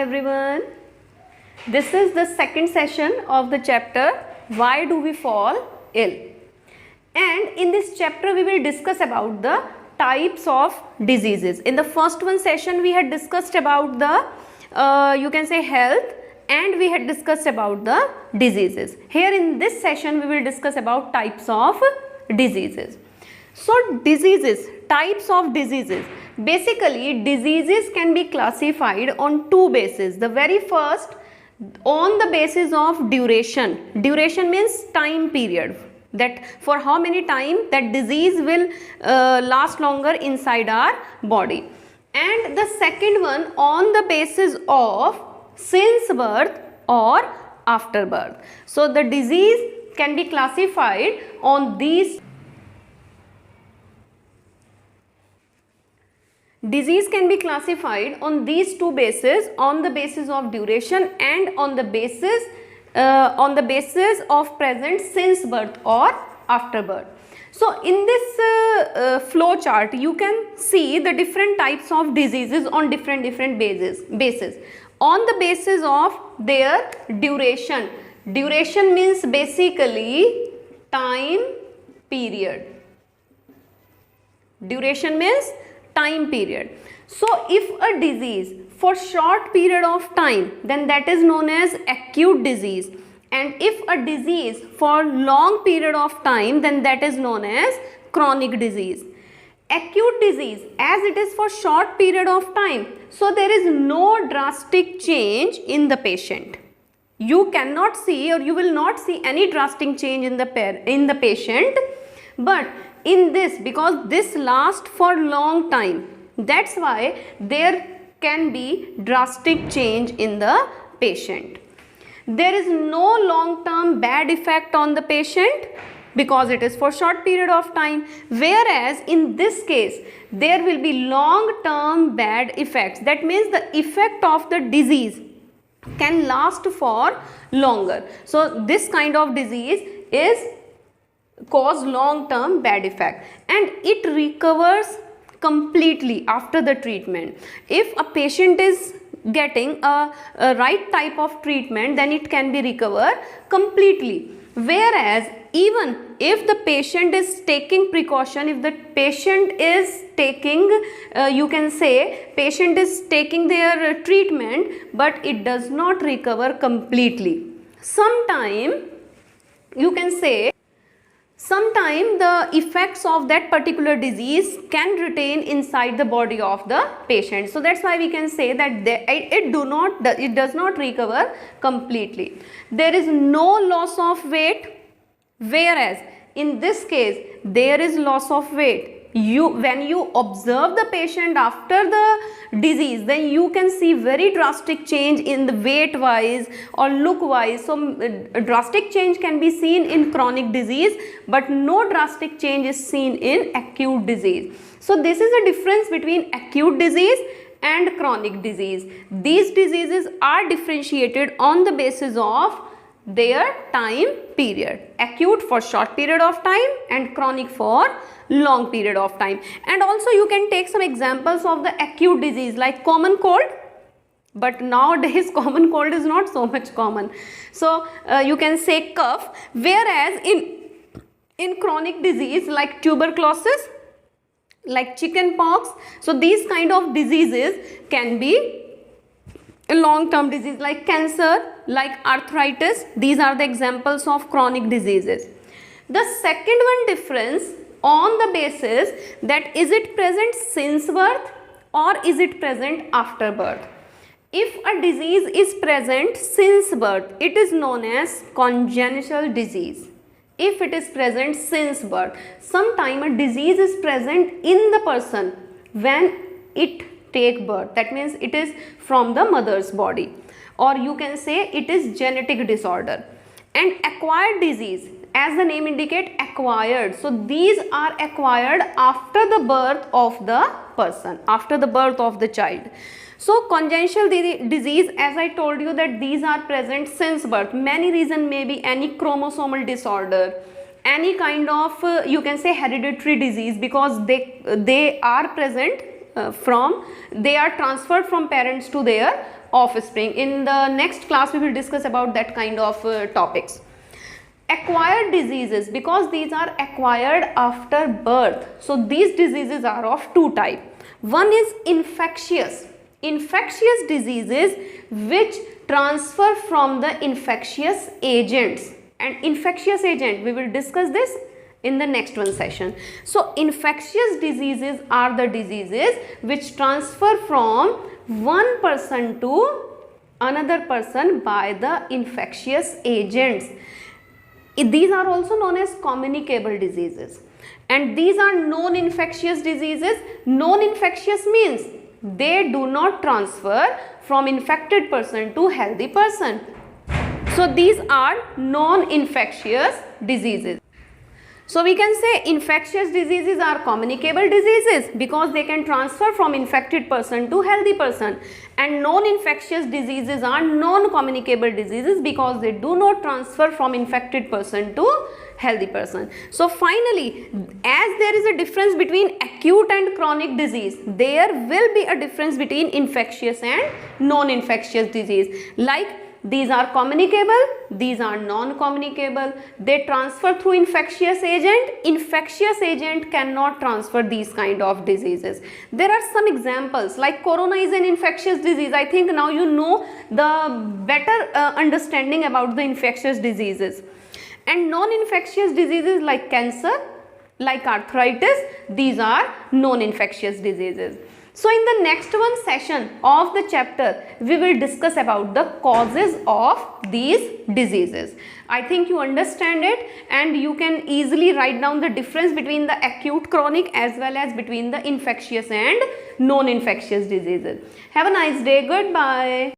everyone. This is the second session of the chapter Why Do We Fall Ill? And in this chapter we will discuss about the types of diseases. In the first one session we had discussed about the you can say health, and we had discussed about the diseases. Here in this session we will discuss about types of diseases. So diseases, types of diseases. Basically diseases can be classified on two bases. The very first, on the basis of duration. Duration means time period, that for how many time that disease will last longer inside our body. And the second one on the basis of since birth or after birth. So the disease can be classified on these. Disease can be classified on these two bases, on the basis of duration and on the basis of present since birth or after birth. So in this flow chart you can see the different types of diseases on different bases. On the basis of their duration. Duration means basically time period. Duration means time period. So if a disease for short period of time, then that is known as acute disease, and if a disease for long period of time, then that is known as chronic disease. Acute disease, as it is for short period of time, so there is no drastic change in the patient. You cannot see, or you will not see any drastic change in the patient. But in this, because this lasts for long time, that's why there can be drastic change in the patient. There is no long term bad effect on the patient because it is for short period of time, whereas in this case there will be long term bad effects. That means the effect of the disease can last for longer. So this kind of disease is cause long term bad effect, and it recovers completely after the treatment. If a patient is getting a right type of treatment, then it can be recovered completely. Whereas even if the patient is taking precaution, if the patient is taking you can say patient is taking their treatment, but it does not recover completely. Sometime you can say sometimes the effects of that particular disease can retain inside the body of the patient. So that's why we can say that it does not recover completely. There is no loss of weight, whereas in this case there is loss of weight. When you observe the patient after the disease, then you can see very drastic change in the weight wise or look wise. So drastic change can be seen in chronic disease, but no drastic change is seen in acute disease. So this is a difference between acute disease and chronic disease. These diseases are differentiated on the basis of their time period. Acute for short period of time and chronic for long period of time. And also you can take some examples of the acute disease like common cold, but nowadays common cold is not so much common. So you can say cough, whereas in chronic disease like tuberculosis, like chicken pox, so these kind of diseases can be a long term disease like cancer, like arthritis. These are the examples of chronic diseases. The second one difference on the basis that is it present since birth or is it present after birth. If a disease is present since birth, it is known as congenital disease. If it is present since birth, sometime a disease is present in the person when it take birth. That means it is from the mother's body, or you can say it is genetic disorder. And acquired disease, as the name indicate, acquired. So these are acquired after the birth of the person, after the birth of the child. So congenital disease, as I told you, that these are present since birth. Many reasons may be any chromosomal disorder, any kind of you can say hereditary disease, because they are present they are transferred from parents to their offspring. In the next class we will discuss about that kind of topics. Acquired diseases, because these are acquired after birth, so these diseases are of two types. One is infectious diseases which transfer from the infectious agents, and infectious agent we will discuss this in the next one session. So infectious diseases are the diseases which transfer from one person to another person by the infectious agents. These are also known as communicable diseases, and these are non-infectious diseases. Non-infectious means they do not transfer from infected person to healthy person. So these are non-infectious diseases. So we can say infectious diseases are communicable diseases because they can transfer from infected person to healthy person, and non-infectious diseases are non-communicable diseases because they do not transfer from infected person to healthy person. So finally, as there is a difference between acute and chronic disease, there will be a difference between infectious and non-infectious disease. Like these are communicable, these are non-communicable. They transfer through infectious agent. Infectious agent cannot transfer these kind of diseases. There are some examples like corona is an infectious disease. I think now you know the better understanding about the infectious diseases. And non-infectious diseases like cancer, like arthritis, these are non-infectious diseases. So in the next one session of the chapter, we will discuss about the causes of these diseases. I think you understand it, and you can easily write down the difference between the acute, chronic as well as between the infectious and non-infectious diseases. Have a nice day. Goodbye.